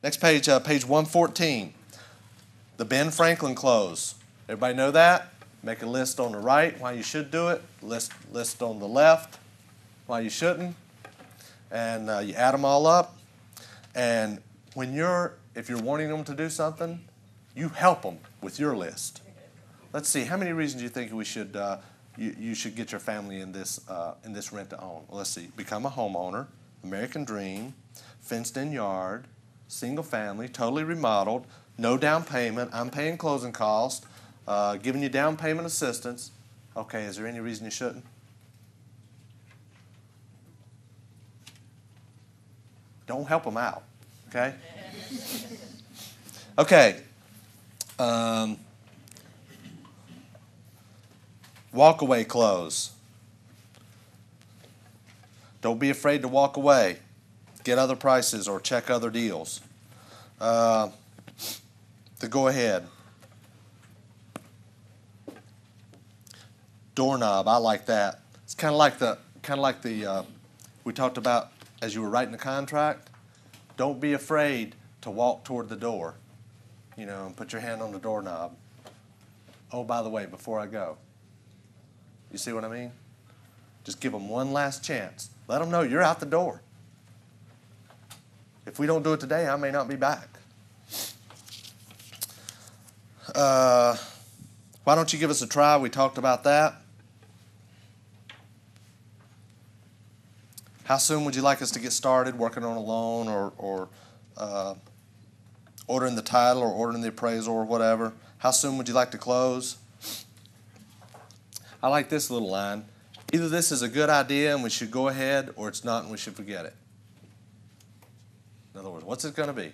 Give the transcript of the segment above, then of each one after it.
Next page, page 114. The Ben Franklin close. Everybody know that? Make a list on the right why you should do it. List on the left why you shouldn't. And you add them all up. And if you're wanting them to do something, you help them with your list. Let's see, how many reasons do you think we should you should get your family in this rent to own? Well, let's see. Become a homeowner, American Dream, fenced-in yard, single family, totally remodeled, no down payment, I'm paying closing costs, giving you down payment assistance. Okay, is there any reason you shouldn't? Don't help them out, okay? Okay. Walk away close. Don't be afraid to walk away. Get other prices or check other deals. The go ahead. Doorknob, I like that. It's kind of like the we talked about as you were writing the contract. Don't be afraid to walk toward the door, and put your hand on the doorknob. Oh, by the way, before I go, you see what I mean? Just give them one last chance. Let them know you're out the door. If we don't do it today, I may not be back. Why don't you give us a try? We talked about that. How soon would you like us to get started working on a loan or ordering the title or ordering the appraisal or whatever? How soon would you like to close? I like this little line. Either this is a good idea and we should go ahead, or it's not and we should forget it. In other words, what's it going to be?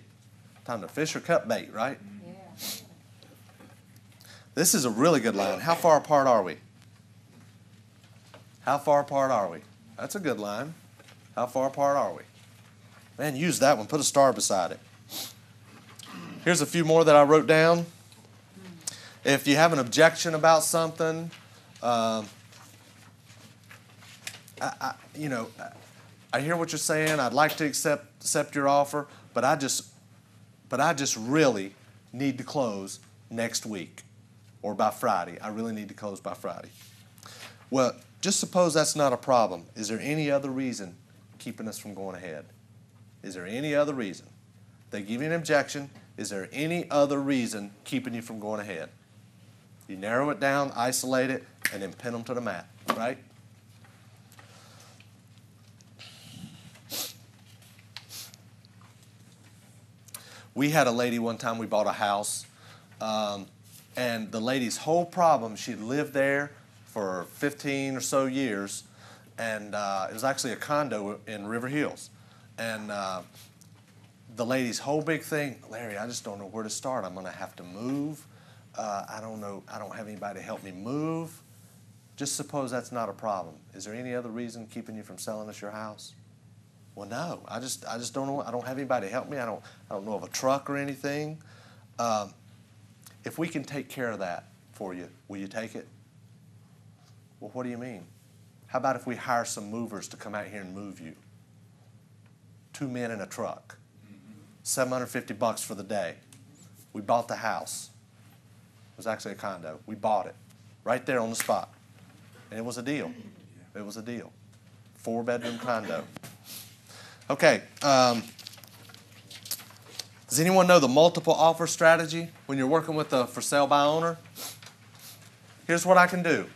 Time to fish or cut bait, right? Yeah. This is a really good line. How far apart are we? How far apart are we? That's a good line. How far apart are we? Man, use that one. Put a star beside it. Here's a few more that I wrote down. If you have an objection about something, I hear what you're saying. I'd like to accept your offer, but I just really need to close next week or by Friday. I really need to close by Friday. Well, just suppose that's not a problem. Is there any other reason keeping us from going ahead? Is there any other reason? They give you an objection. Is there any other reason keeping you from going ahead? You narrow it down, isolate it, and then pin them to the mat, right? We had a lady one time, we bought a house, and the lady's whole problem, she'd lived there for 15 or so years, and it was actually a condo in River Hills. And the lady's whole big thing, Larry, I just don't know where to start. I'm going to have to move. I don't know. I don't have anybody to help me move. Just suppose that's not a problem. Is there any other reason keeping you from selling us your house? Well, no. I just don't know. I don't have anybody to help me. I don't know of a truck or anything. If we can take care of that for you, will you take it? Well, what do you mean? How about if we hire some movers to come out here and move you? 2 men in a truck. $750 for the day. We bought the house. It was actually a condo. We bought it right there on the spot. And it was a deal. It was a deal. 4-bedroom condo. Okay. Does anyone know the multiple offer strategy when you're working with a for sale by owner? Here's what I can do.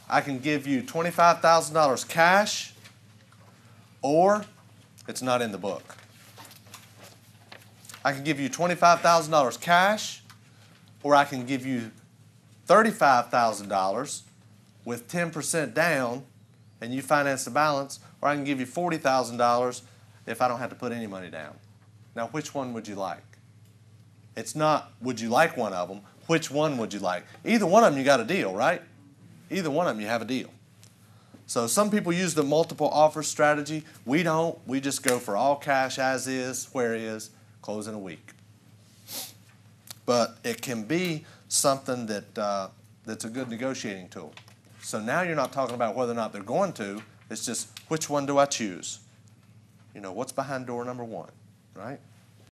I can give you $25,000 cash, or it's not in the book. I can give you $25,000 cash, or I can give you $35,000 with 10% down and you finance the balance, or I can give you $40,000 if I don't have to put any money down. Now, which one would you like? It's not, would you like one of them? Which one would you like? Either one of them, you got a deal, right? Either one of them, you have a deal. So some people use the multiple offer strategy. We don't. We just go for all cash as is, where is, close in a week. But it can be something that's a good negotiating tool. So now you're not talking about whether or not they're going to. It's just, which one do I choose? What's behind door number 1, right?